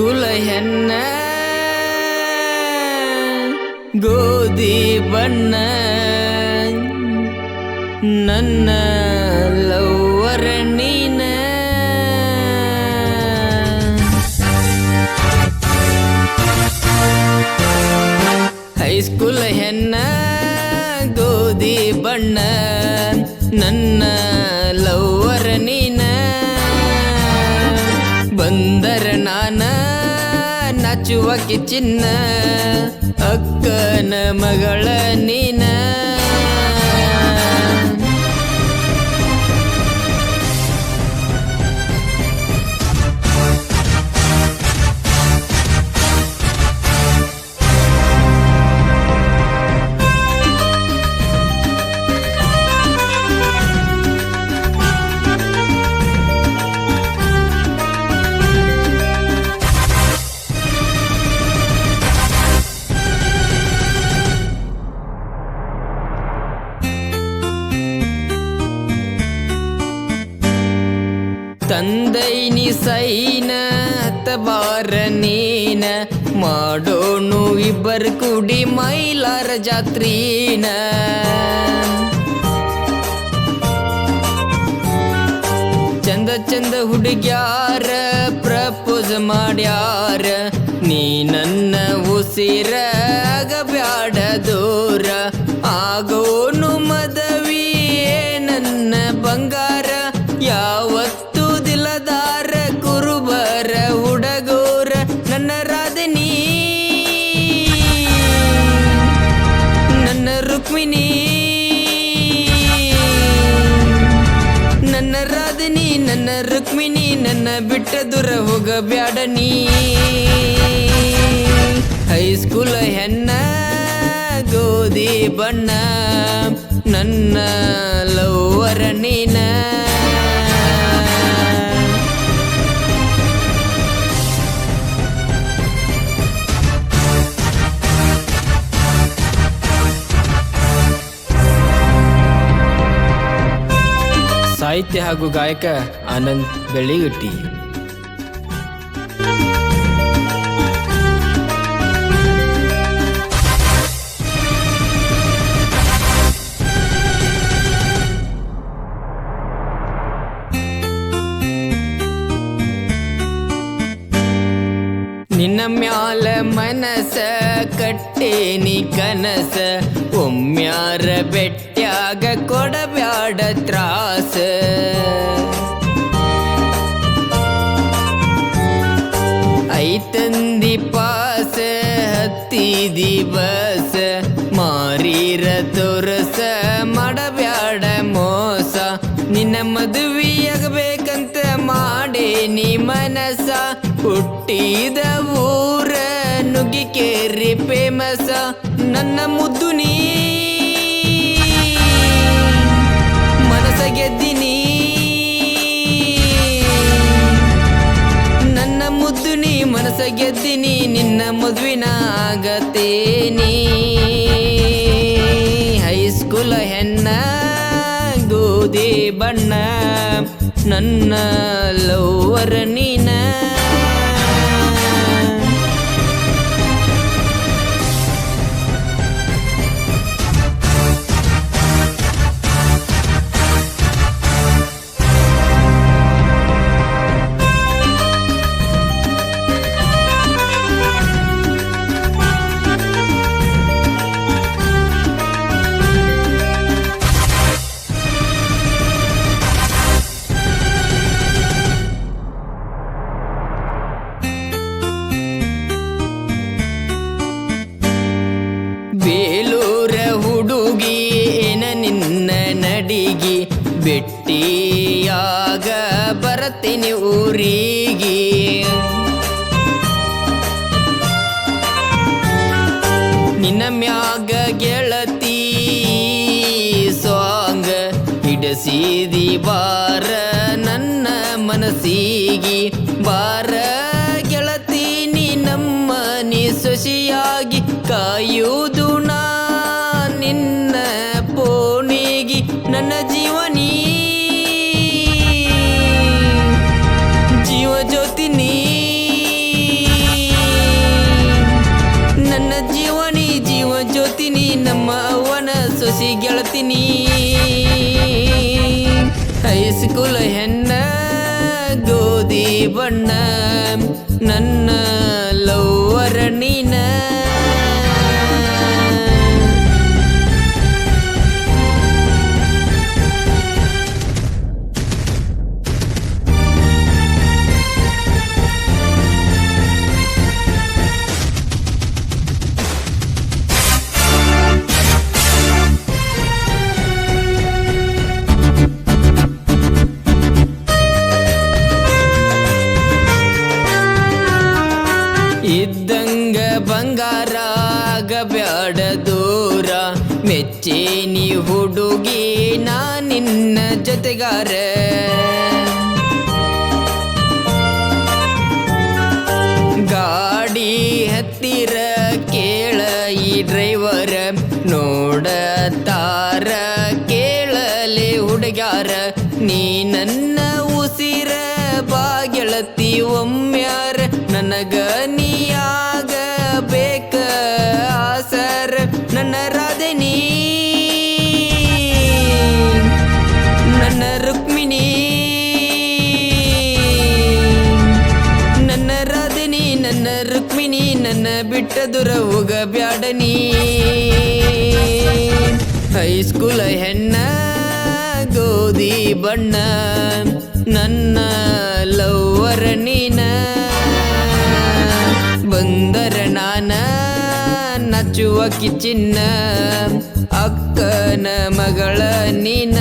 High school ಹೆಣ್ಣ ಗೋಧಿ ಬಣ್ಣ ನನ್ನ ಲವ್ವರ ನೀನ. ಹೈಸ್ಕೂಲ್ ಹೆಣ್ಣ ಗೋಧಿ ಬಣ್ಣ ನನ್ನ ಲವ್ವರ ನೀನ. ಬಂದರ ನಾನ ನಾಚುವಕ್ಕೆ ಚಿನ್ನ ಅಕ್ಕನ ಮಗಳ ನೀನ. ತಂದೈನಿ ಸೈನ ತಬಾರ ನೀನ ಮಾಡೋನು ಇಬ್ಬರು ಕೂಡಿ ಮೈಲಾರ ಜಾತ್ರೀನ. ಚಂದ ಚಂದ ಹುಡುಗ್ಯಾರ ಪ್ರಪೋಸ್ ಮಾಡ್ಯಾರ ನೀ ನನ್ನ ಉಸಿರ ಆಗಬ್ಯಾಡ ದೂರ. ಆಗೋನು ಮದವಿ ನನ್ನ ಬಂಗಾರ ಯಾವತ್ತು ದಿಲದಾರ ಕುರುಬರ ಹುಡಗೋರ ನನ್ನ ರಾಧನಿ ನನ್ನ ರುಕ್ಮಿಣಿ. ನನ್ನ ರಾಧನಿ ನನ್ನ ರುಕ್ಮಿಣಿ ನನ್ನ ಬಿಟ್ಟ ದೂರ ಹೋಗಬ್ಯಾಡ ನೀ. ಹೈಸ್ಕೂಲ್ ಹೆಣ್ಣ ಗೋಧಿ ಬಣ್ಣ ನನ್ನ ಲವ್ವರ ನೀನ. ಸಾಹಿತ್ಯ ಹಾಗೂ ಗಾಯಕ ಆನಂದ್ ಬೆಳ್ಳಿಗಟ್ಟಿ. ನಿನ್ನ ಮ್ಯಾಲ ಮನಸ ಕಟ್ಟೇನಿ ಕನಸ ಒಮ್ಮ್ಯಾರ ಬೆಟ್ಟ್ಯಾಗ ಕೊಡಬ್ಯಾಡ ತ್ರಾಸ. ಐತಂದಿ ಪಾಸ ಹತ್ತಿದಿ ಬಸ ಮಾರೀರ ತೋರಸ ಮಾಡಬ್ಯಾಡ ಮೋಸ. ನಿನ್ನ ಮದುವೆಯಾಗಬೇಕಂತ ಮಾಡೇನಿ ಮನಸ ಹುಟ್ಟಿದ ಊರ ನುಗ್ಗಿಕೇರಿ ಫೇಮಸ. ನನ್ನ ಮುದ್ದು ನೀ ಮನಸ ಗೆದ್ದಿನಿ ನನ್ನ ಮುದ್ದು ನೀ ಮನಸ ಗೆದ್ದಿನಿ ನಿನ್ನ ಮದುವಿನ ಆಗತೇನಿ. ಹೈಸ್ಕೂಲ್ ಹೆಣ್ಣ ಗೋಧಿ ಬಣ್ಣ ನನ್ನ ಲವ್ವರ ನೀನ. ಬೇಲೂರ ಹುಡುಗಿ ಏನ ನಿನ್ನ ನಡಿಗಿ ಬೆಟ್ಟಿಯಾಗ ಬರತೀನಿ ಊರಿಗೆ. ನಿನ್ನ ಮ್ಯಾಗ ಗೆಳತಿ ಸ್ವಾಂಗ ಹಿಡಸಿದಿ ಬಾರ ನನ್ನ ಮನಸ್ಸಿಗೆ. ಬಾರ ಗೆಳತಿ ನೀ ನಮ್ಮ ನೀ ಸೊಸಿಯಾಗಿ ಕಾಯುವುದು ನಾ ನಿನ್ನ ಪೋಣಿಗಿ. ನನ್ನ ಜೀವನಿ ಜೀವ ಜ್ಯೋತಿ ನೀ ಹೇಳ್ತೀನಿ ಹೈಸ್ಕೂಲ್ ಹೆಣ್ಣ ಗೋಧಿ ಬಣ್ಣ ನನ್ನ ಲವ್ವರ ನೀನ ಇದ್ದಂಗ ಬಂಗಾರ ಆಗಬ್ಯಾಡ ದೂರ ಮೆಚ್ಚೇನಿ ಹುಡುಗಿ ನಾ ನಿನ್ನ ಜೊತೆಗಾರ ಗಾಡಿ ಹತ್ತಿರ ಕೇಳ ಈ ಡ್ರೈವರ ನೋಡತಾರ ಕೇಳಲೆ ಹುಡುಗ್ಯಾರ ನೀ ನನ್ನ ಉಸಿರ ಬಾಗೆಳತಿ ಒಮ್ಮ್ಯಾರ ನನಗ ನೀಯಾಗ ಬೇಕ ಆಸರ ನನ್ನ ರಾಧನಿ ನನ್ನ ರುಕ್ಮಿಣಿ ನನ್ನ ರಾಧನಿ ನನ್ನ ರುಕ್ಮಿಣಿ ನನ್ನ ಬಿಟ್ಟ ದೂರ ಹೋಗಬ್ಯಾಡನಿ ಹೈಸ್ಕೂಲ್ ಹೆಣ್ಣ ಗೋಧಿ ಬಣ್ಣ ನನ್ನ ಲವ್ವರ ನೀನ ಬಂದರ ನಾನ ನಚ್ಚುವ ಕಿಚಿನ್ನ ಅಕ್ಕನ ಮಗಳ ನೀನ